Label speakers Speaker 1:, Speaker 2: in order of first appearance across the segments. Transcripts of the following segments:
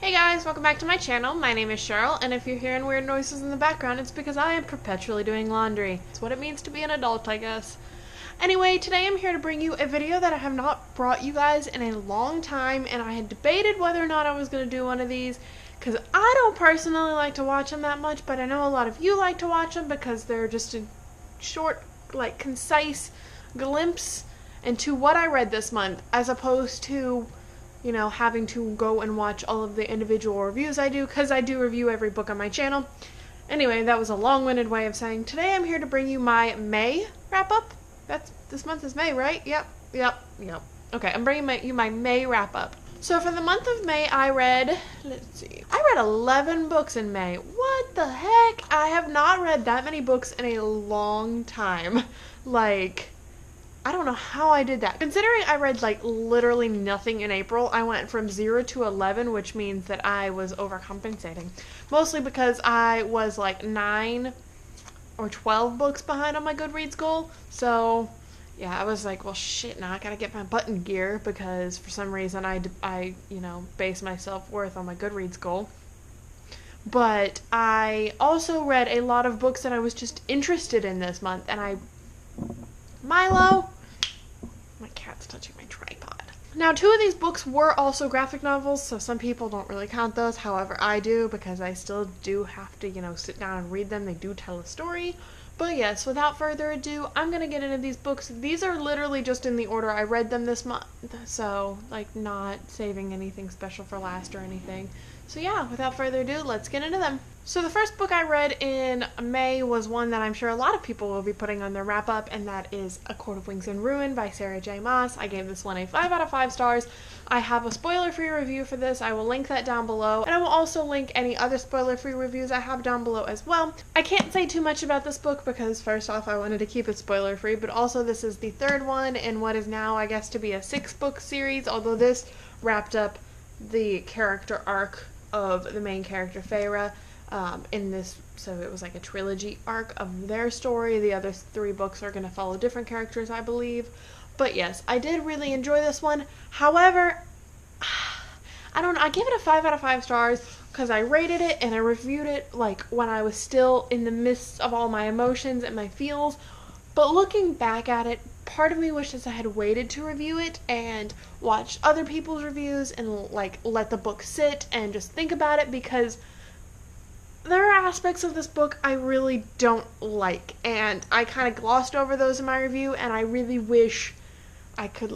Speaker 1: Hey guys, welcome back to my channel. My name is Cheryl, and if you're hearing weird noises in the background, it's because I am perpetually doing laundry. It's what it means to be an adult, I guess. Anyway, today I'm here to bring you a video that I have not brought you guys in a long time, and I had debated whether or not I was going to do one of these, because I don't personally like to watch them that much, but I know a lot of you like to watch them because they're just a short, concise glimpse into what I read this month, as opposed to having to go and watch all of the individual reviews I do, because I do review every book on my channel. Anyway, that was a long-winded way of saying today I'm here to bring you my May wrap-up. This month is May, right? Yep. Okay, I'm bringing you my May wrap-up. So for the month of May, I read 11 books in May. What the heck? I have not read that many books in a long time. I don't know how I did that. Considering I read literally nothing in April, I went from 0 to 11, which means that I was overcompensating. Mostly because I was 9 or 12 books behind on my Goodreads goal. So yeah, I was like, well shit, now I gotta get my butt in gear, because for some reason I base my self-worth on my Goodreads goal. But I also read a lot of books that I was just interested in this month, and Milo? My cat's touching my tripod. Now, 2 of these books were also graphic novels, so some people don't really count those. However, I do, because I still do have to, sit down and read them. They do tell a story. But yes, without further ado, I'm going to get into these books. These are literally just in the order I read them this month. So, not saving anything special for last or anything. So yeah, without further ado, let's get into them. So the first book I read in May was one that I'm sure a lot of people will be putting on their wrap-up, and that is A Court of Wings and Ruin by Sarah J. Maas. I gave this one a 5 out of 5 stars. I have a spoiler-free review for this. I will link that down below, and I will also link any other spoiler-free reviews I have down below as well. I can't say too much about this book because, first off, I wanted to keep it spoiler-free, but also this is the 3rd one in what is now, I guess, to be a 6-book series, although this wrapped up the character arc of the main character, Feyre. In this, so it was a trilogy arc of their story. The other 3 books are going to follow different characters, I believe. But yes, I did really enjoy this one. However, I give it a 5 out of 5 stars because I rated it and I reviewed it when I was still in the midst of all my emotions and my feels. But looking back at it, part of me wishes I had waited to review it and watched other people's reviews and let the book sit and just think about it, because there are aspects of this book I really don't like, and I kind of glossed over those in my review, and I really wish I could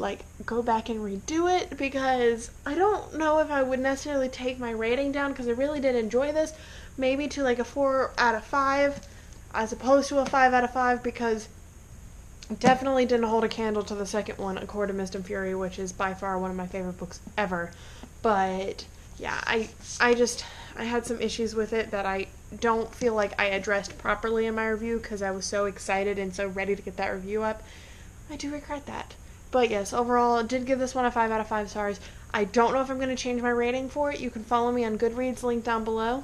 Speaker 1: go back and redo it, because I don't know if I would necessarily take my rating down, because I really did enjoy this, maybe to a 4 out of 5 as opposed to a 5 out of 5, because it definitely didn't hold a candle to the second one, A Court of Mist and Fury, which is by far one of my favorite books ever. But yeah, I had some issues with it that I don't feel like I addressed properly in my review, because I was so excited and so ready to get that review up. I do regret that. But yes, overall, I did give this one a 5 out of 5 stars. I don't know if I'm going to change my rating for it. You can follow me on Goodreads, link down below.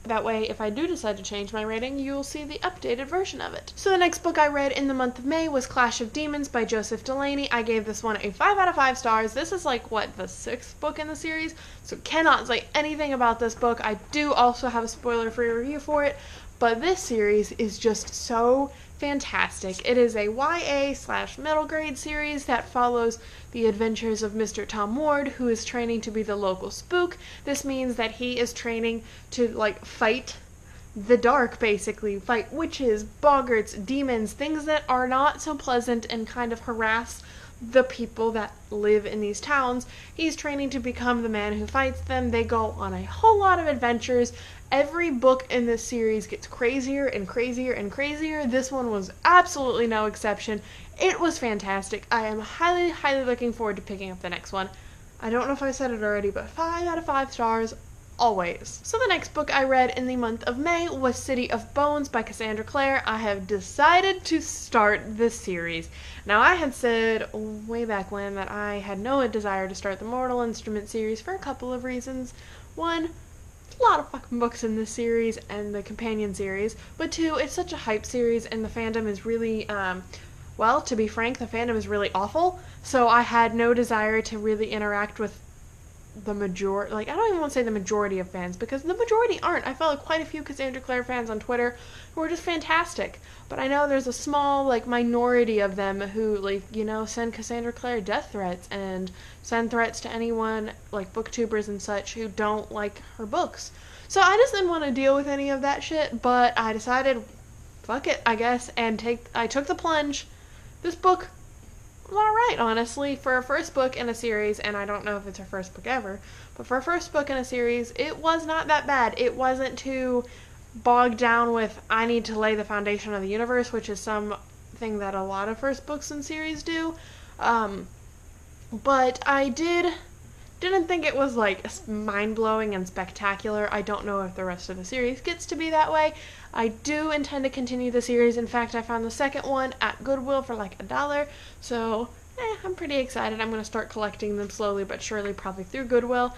Speaker 1: That way, if I do decide to change my rating, you'll see the updated version of it. So the next book I read in the month of May was Clash of Demons by Joseph Delaney. I gave this one a 5 out of 5 stars. This is the 6th book in the series, so cannot say anything about this book. I do also have a spoiler-free review for it, but this series is just so fantastic. It is a YA/middle grade series that follows the adventures of Mr. Tom Ward, who is training to be the local spook. This means that he is training to fight the dark, basically. Fight witches, boggarts, demons, things that are not so pleasant and kind of harass the people that live in these towns. He's training to become the man who fights them. They go on a whole lot of adventures. Every book in this series gets crazier and crazier and crazier. This one was absolutely no exception. It was fantastic. I am highly, highly looking forward to picking up the next one. I don't know if I said it already, but 5 out of 5 stars always. So the next book I read in the month of May was City of Bones by Cassandra Clare. I have decided to start this series. Now, I had said way back when that I had no desire to start the Mortal Instruments series for a couple of reasons. One, a lot of fucking books in this series and the companion series, but 2, it's such a hype series and the fandom is really, well, to be frank, the fandom is really awful, so I had no desire to really interact with the majority, like, I don't even want to say the majority of fans, because the majority aren't. I felt like quite a few Cassandra Clare fans on Twitter who were just fantastic. But I know there's a small, like, minority of them who, like, you know, send Cassandra Clare death threats and send threats to anyone, like, booktubers and such, who don't like her books. So I just didn't want to deal with any of that shit, but I decided, fuck it, I guess, and I took the plunge. This book was alright, honestly, for a first book in a series, and I don't know if it's her first book ever, but for a first book in a series, it was not that bad. It wasn't too bogged down with, I need to lay the foundation of the universe, which is something that a lot of first books in series do, but I didn't think it was, like, mind-blowing and spectacular. I don't know if the rest of the series gets to be that way. I do intend to continue the series. In fact, I found the second one at Goodwill for like $1, so I'm pretty excited. I'm going to start collecting them slowly but surely, probably through Goodwill.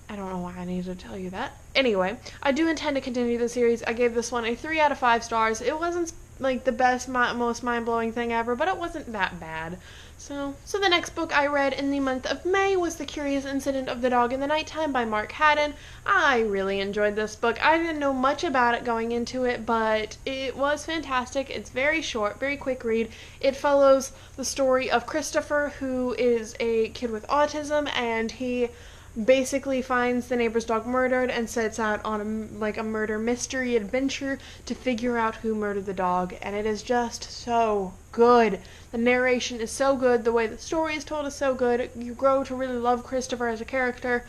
Speaker 1: I don't know why I need to tell you that. Anyway, I do intend to continue the series. I gave this one a 3 out of 5 stars. It wasn't like the best, most mind-blowing thing ever, but it wasn't that bad. So the next book I read in the month of May was The Curious Incident of the Dog in the Nighttime by Mark Haddon. I really enjoyed this book. I didn't know much about it going into it, but it was fantastic. It's very short, very quick read. It follows the story of Christopher, who is a kid with autism, and he basically finds the neighbor's dog murdered and sets out on a murder mystery adventure to figure out who murdered the dog, and it is just so good. The narration is so good, the way the story is told is so good. You grow to really love Christopher as a character.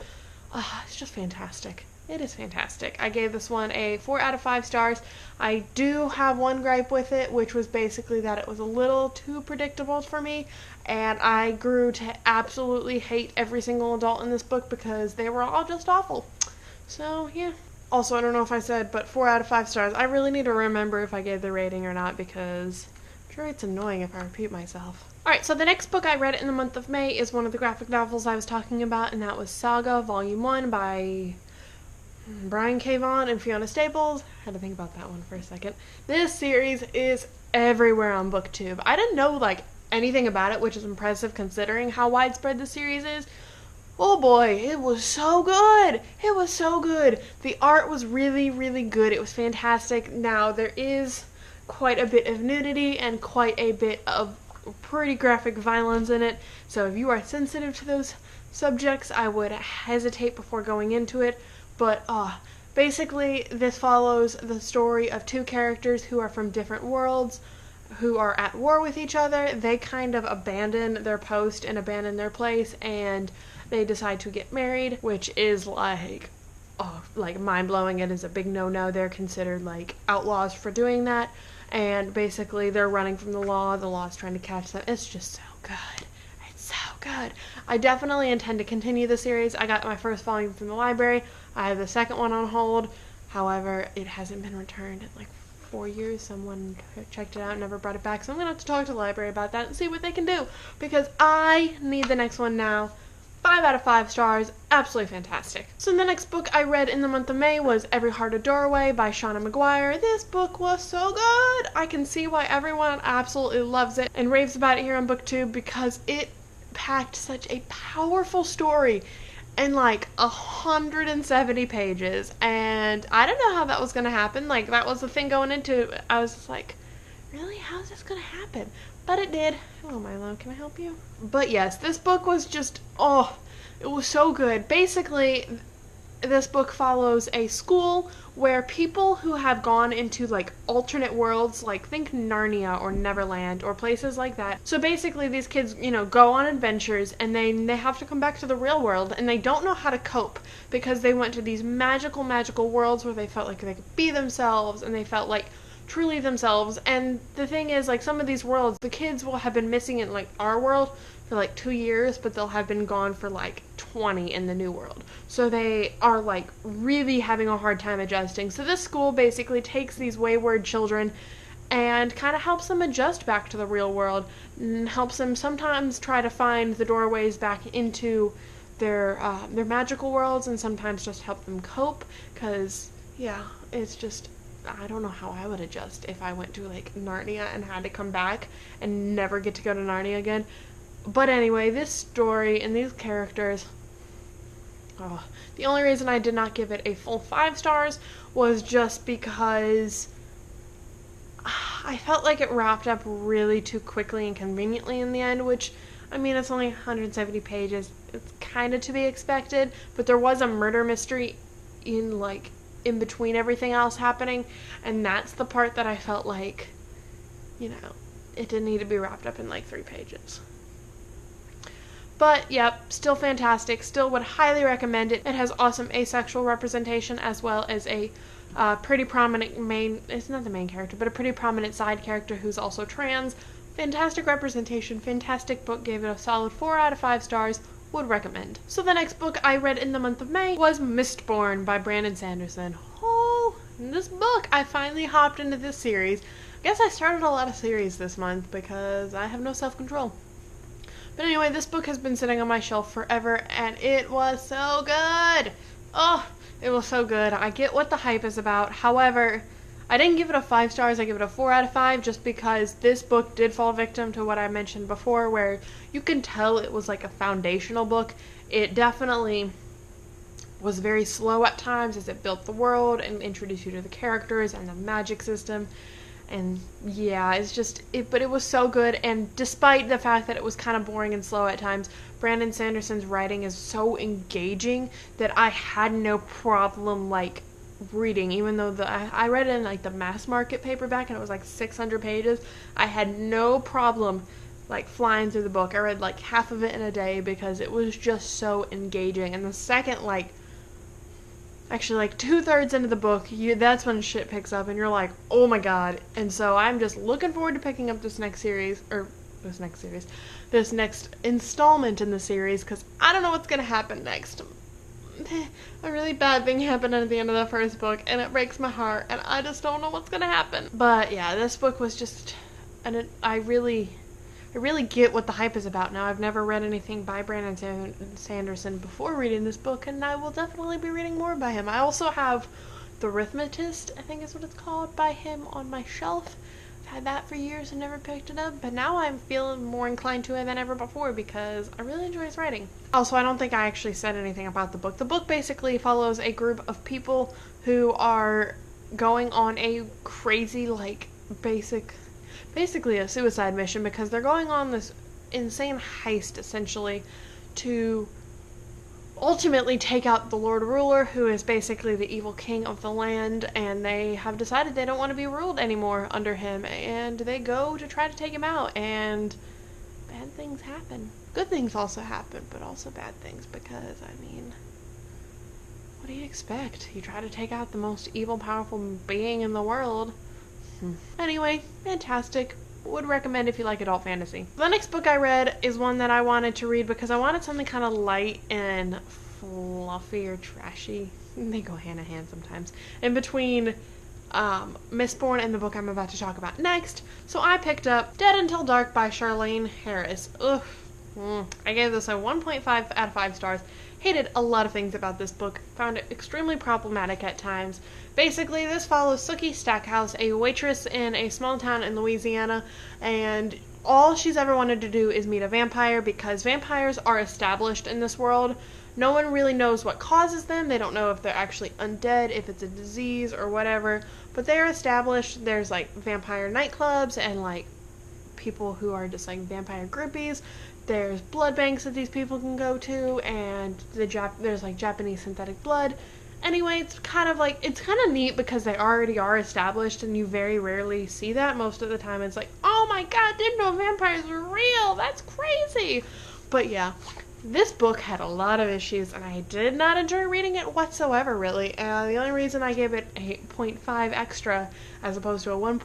Speaker 1: It's just fantastic. It is fantastic. I gave this one a 4 out of 5 stars. I do have one gripe with it, which was basically that it was a little too predictable for me, and I grew to absolutely hate every single adult in this book because they were all just awful. So, yeah. Also, I don't know if I said, but 4 out of 5 stars. I really need to remember if I gave the rating or not, because I'm sure it's annoying if I repeat myself. Alright, so the next book I read in the month of May is one of the graphic novels I was talking about, and that was Saga, Volume 1 by Brian K. Vaughan and Fiona Staples. I had to think about that one for a second. This series is everywhere on BookTube. I didn't know, like, anything about it, which is impressive considering how widespread the series is. Oh boy, it was so good! It was so good! The art was really, really good. It was fantastic. Now, there is quite a bit of nudity and quite a bit of pretty graphic violence in it, so if you are sensitive to those subjects, I would hesitate before going into it. But, basically, this follows the story of two characters who are from different worlds, who are at war with each other. They kind of abandon their post and abandon their place, and they decide to get married, which is, like, mind-blowing. It is a big no-no. They're considered, like, outlaws for doing that, and basically they're running from the law's trying to catch them. It's just so good. So good. I definitely intend to continue the series. I got my first volume from the library. I have the second one on hold. However, it hasn't been returned in like 4 years. Someone checked it out and never brought it back. So I'm going to have to talk to the library about that and see what they can do, because I need the next one now. 5 out of 5 stars. Absolutely fantastic. So the next book I read in the month of May was Every Heart a Doorway by Shauna McGuire. This book was so good. I can see why everyone absolutely loves it and raves about it here on BookTube, because it packed such a powerful story in like 170 pages, and I don't know how that was going to happen. Like, that was the thing going into it. I was just like, really? How's this going to happen? But it did. Hello, Milo. Can I help you? But yes, this book was just, it was so good. Basically, this book follows a school where people who have gone into, like, alternate worlds, like, think Narnia or Neverland or places like that. So basically, these kids, go on adventures, and they have to come back to the real world, and they don't know how to cope, because they went to these magical, magical worlds where they felt like they could be themselves, and they felt like truly themselves. And the thing is, like, some of these worlds, the kids will have been missing in, like, our world for like 2 years, but they'll have been gone for like 20 in the new world. So they are like really having a hard time adjusting. So this school basically takes these wayward children and kind of helps them adjust back to the real world, and helps them sometimes try to find the doorways back into their magical worlds, and sometimes just help them cope, because it's just, I don't know how I would adjust if I went to like Narnia and had to come back and never get to go to Narnia again. But anyway, this story and these characters, Oh, the only reason I did not give it a full 5 stars was just because I felt like it wrapped up really too quickly and conveniently in the end, which, I mean, it's only 170 pages. It's kind of to be expected, but there was a murder mystery in between everything else happening, and that's the part that I felt like, it didn't need to be wrapped up in 3 pages. But, yep, still fantastic. Still would highly recommend it. It has awesome asexual representation as well as a pretty prominent it's not the main character, but a pretty prominent side character who's also trans. Fantastic representation, fantastic book, gave it a solid 4 out of 5 stars, would recommend. So the next book I read in the month of May was Mistborn by Brandon Sanderson. Oh, this book, I finally hopped into this series. I guess I started a lot of series this month because I have no self-control. But anyway, this book has been sitting on my shelf forever, and it was so good! Oh, it was so good. I get what the hype is about. However, I didn't give it a 5 stars, I give it a 4 out of 5 just because this book did fall victim to what I mentioned before, where you can tell it was like a foundational book. It definitely was very slow at times as it built the world and introduced you to the characters and the magic system. And yeah, but it was so good, and despite the fact that it was kind of boring and slow at times, Brandon Sanderson's writing is so engaging that I had no problem, reading, even though I read it in, the mass market paperback, and it was, 600 pages. I had no problem, flying through the book. I read, half of it in a day because it was just so engaging, and the second, actually, 2/3 into the book, that's when shit picks up, and you're like, oh my god. And so I'm just looking forward to picking up this next installment in the series, because I don't know what's going to happen next. A really bad thing happened at the end of the first book, and it breaks my heart, and I just don't know what's going to happen. But yeah, this book was just, I really get what the hype is about now. I've never read anything by Brandon Sanderson before reading this book, and I will definitely be reading more by him. I also have The Rhythmatist, I think is what it's called, by him on my shelf. I've had that for years and never picked it up, but now I'm feeling more inclined to it than ever before because I really enjoy his writing. Also, I don't think I actually said anything about the book. The book basically follows a group of people who are going on a crazy, basically a suicide mission, because they're going on this insane heist, essentially, to ultimately take out the Lord Ruler, who is basically the evil king of the land, and they have decided they don't want to be ruled anymore under him, and they go to try to take him out, and bad things happen. Good things also happen, but also bad things, because, what do you expect? You try to take out the most evil, powerful being in the world. Anyway, fantastic. Would recommend if you like adult fantasy. The next book I read is one that I wanted to read because I wanted something kind of light and fluffy or trashy. They go hand in hand sometimes. In between Mistborn and the book I'm about to talk about next. So I picked up Dead Until Dark by Charlaine Harris. Ugh. I gave this a 1.5 out of 5 stars. Hated a lot of things about this book. Found it extremely problematic at times. Basically, this follows Sookie Stackhouse, a waitress in a small town in Louisiana, and all she's ever wanted to do is meet a vampire because vampires are established in this world. No one really knows what causes them. They don't know if they're actually undead, if it's a disease or whatever, but they're established. There's vampire nightclubs and people who are just vampire groupies. There's blood banks that these people can go to, and there's Japanese synthetic blood. Anyway, it's kind of neat because they already are established, and you very rarely see that. Most of the time it's oh my god, didn't know vampires were real, that's crazy. But yeah, this book had a lot of issues, and I did not enjoy reading it whatsoever, really. The only reason I gave it a 0.5 extra as opposed to a 1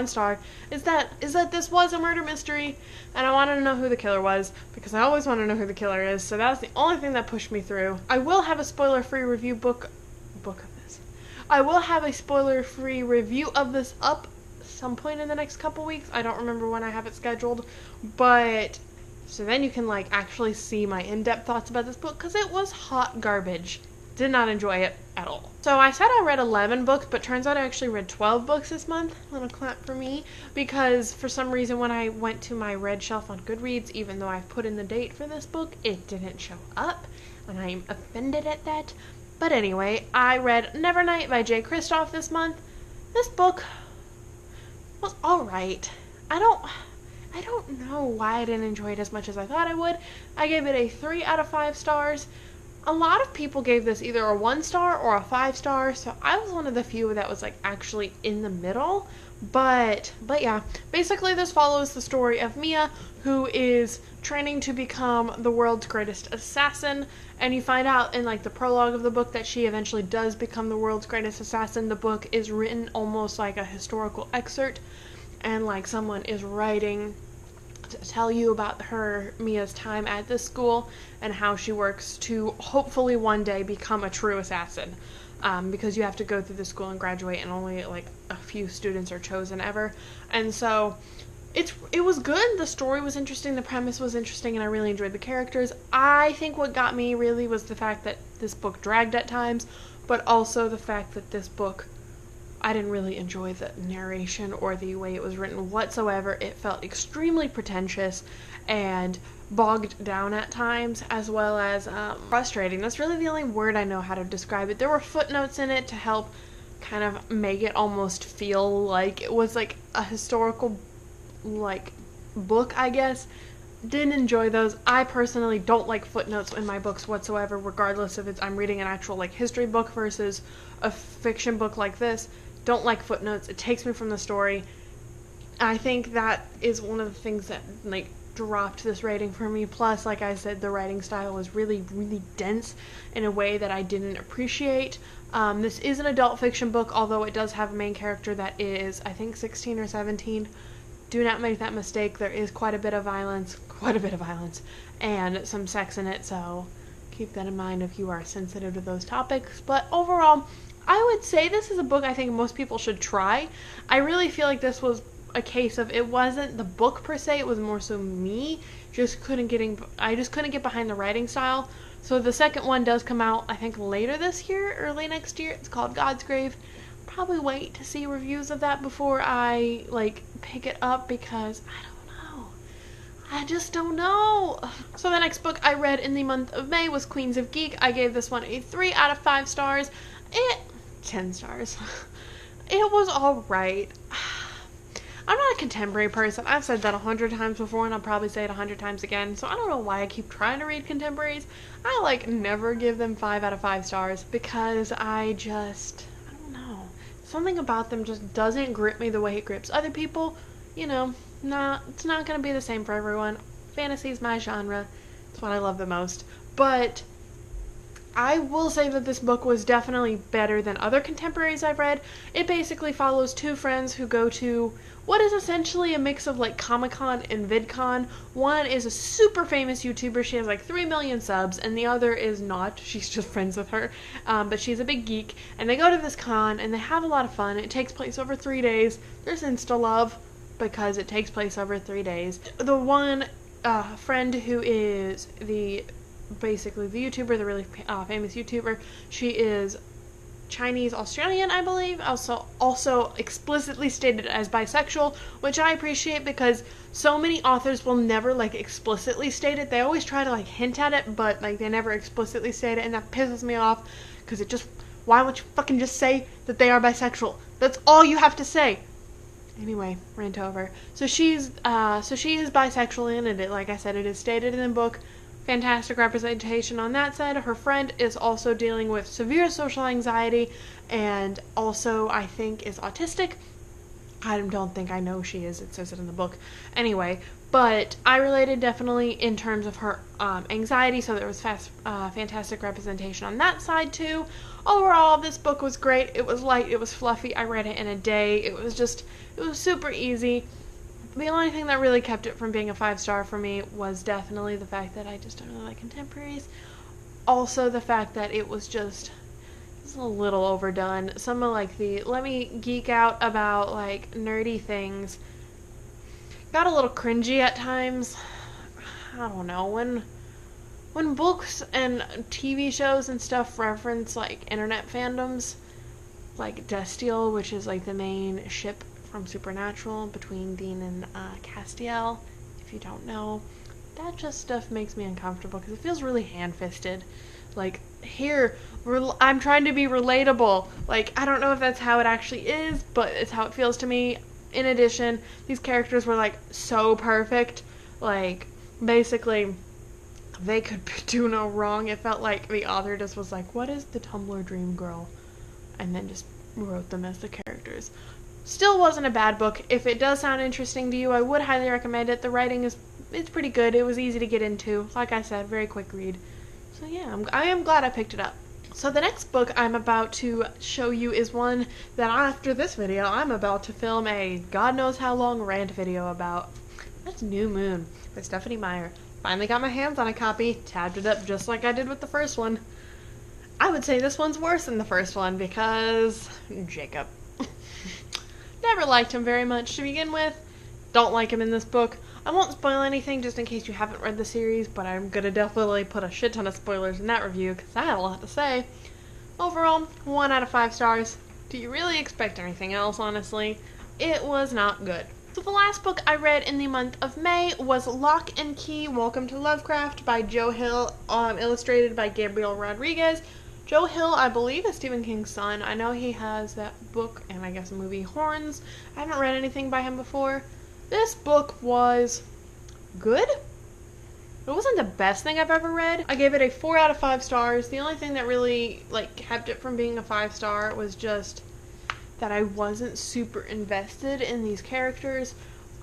Speaker 1: star is that this was a murder mystery, and I wanted to know who the killer was, because I always want to know who the killer is, so that was the only thing that pushed me through. I will have a spoiler-free review book of this. I will have a spoiler-free review of this up some point in the next couple weeks. I don't remember when I have it scheduled, but so then you can actually see my in-depth thoughts about this book, because it was hot garbage. Did not enjoy it at all. So I said I read 11 books, but turns out I actually read 12 books this month. A little clap for me, because for some reason when I went to my read shelf on Goodreads, even though I've put in the date for this book, it didn't show up. and I'm offended at that. But anyway, I read Nevernight by Jay Kristoff this month. This book was alright. I don't know why I didn't enjoy it as much as I thought I would. I gave it a 3 out of 5 stars. A lot of people gave this either a 1 star or a 5 star, so I was one of the few that was like actually in the middle. But yeah, basically this follows the story of Mia, who is training to become the world's greatest assassin, and you find out in like the prologue of the book that she eventually does become the world's greatest assassin. The book is written almost like a historical excerpt, and like someone is writing to tell you about Mia's time at this school and how she works to hopefully one day become a true assassin. Because you have to go through the school and graduate, and only like a few students are chosen ever. And so it was good. The story was interesting, the premise was interesting, and I really enjoyed the characters. I think what got me really was the fact that this book dragged at times, but also the fact that this book, I didn't really enjoy the narration or the way it was written whatsoever. It felt extremely pretentious and bogged down at times, as well as frustrating. That's really the only word I know how to describe it. There were footnotes in it to help kind of make it almost feel like it was like a historical like book, I guess. Didn't enjoy those. I personally don't like footnotes in my books whatsoever, regardless if I'm reading an actual like history book versus a fiction book like this. Don't like footnotes. It takes me from the story. I think that is one of the things that like dropped this rating for me. Plus, like I said, the writing style was really, really dense in a way that I didn't appreciate. This is an adult fiction book, although it does have a main character that is, I think, 16 or 17. Do not make that mistake. There is quite a bit of violence, and some sex in it, so keep that in mind if you are sensitive to those topics. But overall, I would say this is a book I think most people should try. I really feel like this was a case of, it wasn't the book per se, it was more so me I just couldn't get behind the writing style. So the second one does come out, I think, later this year, early next year. It's called God's Grave. Probably wait to see reviews of that before I like pick it up, because I just don't know. So the next book I read in the month of May was Queens of Geek. I gave this one a 3 out of 5 stars. 10 stars. It was alright. I'm not a contemporary person. I've said that 100 times before, and I'll probably say it 100 times again, so I don't know why I keep trying to read contemporaries. I like never give them 5 out of 5 stars, because I don't know. Something about them just doesn't grip me the way it grips other people. You know, it's not going to be the same for everyone. Fantasy is my genre. It's what I love the most. But I will say that this book was definitely better than other contemporaries I've read. It basically follows two friends who go to what is essentially a mix of like Comic-Con and VidCon. One is a super famous YouTuber. She has like 3 million subs, and the other is not. She's just friends with her. But she's a big geek, and they go to this con, and they have a lot of fun. It takes place over 3 days. There's insta-love, because it takes place over 3 days. The one friend who is basically the YouTuber, the really famous YouTuber, she is Chinese Australian, I believe, also explicitly stated as bisexual, which I appreciate, because so many authors will never like explicitly state it. They always try to like hint at it, but like they never explicitly state it, and that pisses me off, because why won't you fucking just say that they are bisexual? That's all you have to say. Anyway, rant over. So she is bisexual, and it, like I said, it is stated in the book. Fantastic representation on that side. Her friend is also dealing with severe social anxiety, and also I think is autistic. I don't think I know she is. It says it in the book. Anyway, but I related definitely in terms of her anxiety, so there was fantastic representation on that side too. Overall, this book was great. It was light. It was fluffy. I read it in a day. It was super easy. The only thing that really kept it from being a 5-star for me was definitely the fact that I just don't really like contemporaries. Also, the fact that it was a little overdone. Some of like the let me geek out about like nerdy things got a little cringy at times. I don't know, when books and TV shows and stuff reference like internet fandoms, like Destiel, which is like the main ship from Supernatural between Dean and Castiel, if you don't know, that just stuff makes me uncomfortable because it feels really hand-fisted. Like, here, I'm trying to be relatable. Like, I don't know if that's how it actually is, but it's how it feels to me. In addition, these characters were, like, so perfect. Like, basically, they could do no wrong. It felt like the author just was like, what is the Tumblr dream girl? And then just wrote them as the characters. Still wasn't a bad book. If it does sound interesting to you, I would highly recommend it. The writing it's pretty good. It was easy to get into. Like I said, very quick read. So yeah, I am glad I picked it up. So the next book I'm about to show you is one that after this video, I'm about to film a God knows how long rant video about. That's New Moon by Stephanie Meyer. Finally got my hands on a copy, tabbed it up just like I did with the first one. I would say this one's worse than the first one because Jacob. Never liked him very much to begin with. Don't like him in this book. I won't spoil anything just in case you haven't read the series, but I'm gonna definitely put a shit ton of spoilers in that review because I had a lot to say. Overall, 1 out of 5 stars. Do you really expect anything else, honestly? It was not good. So the last book I read in the month of May was Lock and Key, Welcome to Lovecraft by Joe Hill, illustrated by Gabriel Rodriguez. Joe Hill, I believe, is Stephen King's son. I know he has that book and I guess a movie, Horns. I haven't read anything by him before. This book was good. It wasn't the best thing I've ever read. I gave it a 4 out of 5 stars. The only thing that really kept it from being a 5-star was just that I wasn't super invested in these characters.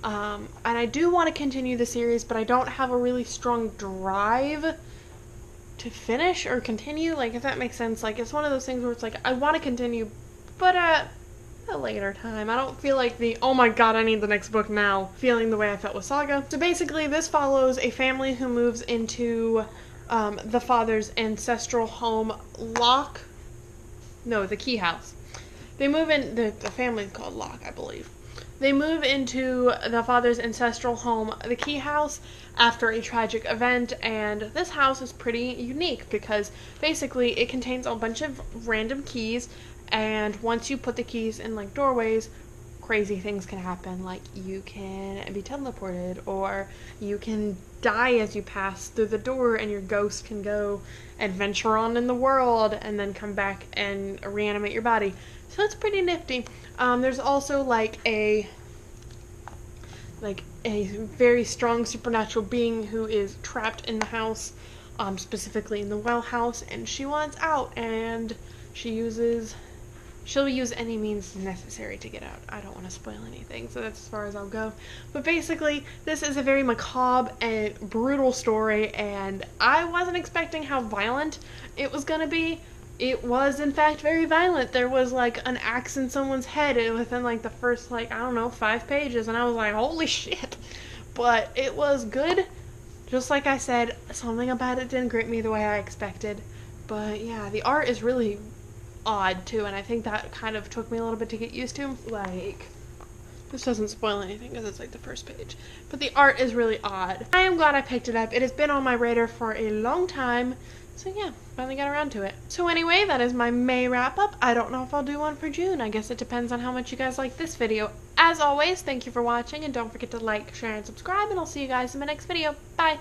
Speaker 1: And I do want to continue the series, but I don't have a really strong drive to finish or continue, if that makes sense. It's one of those things where it's I want to continue, but at a later time. I don't feel like oh my god, I need the next book now, feeling the way I felt with Saga. So basically, this follows a family who moves into the father's ancestral home, the Key House. They move in, the family's called Locke, I believe. They move into the father's ancestral home, the Key House, after a tragic event, and this house is pretty unique because basically it contains a bunch of random keys, and once you put the keys in doorways, crazy things can happen. You can be teleported, or you can die as you pass through the door, and your ghost can go adventure on in the world and then come back and reanimate your body. So it's pretty nifty. There's also a very strong supernatural being who is trapped in the house, specifically in the well house, and she wants out, and she'll use any means necessary to get out. I don't want to spoil anything, so that's as far as I'll go. But basically, this is a very macabre and brutal story, and I wasn't expecting how violent it was going to be. It was, in fact, very violent. There was, an axe in someone's head within, the first, 5 pages, and I was like, holy shit. But it was good. Just like I said, something about it didn't grip me the way I expected. But, yeah, the art is really odd, too, and I think that kind of took me a little bit to get used to. This doesn't spoil anything because it's, the first page. But the art is really odd. I am glad I picked it up. It has been on my radar for a long time. So yeah, finally got around to it. So anyway, that is my May wrap up. I don't know if I'll do one for June. I guess it depends on how much you guys like this video. As always, thank you for watching, and don't forget to like, share, and subscribe, and I'll see you guys in my next video. Bye!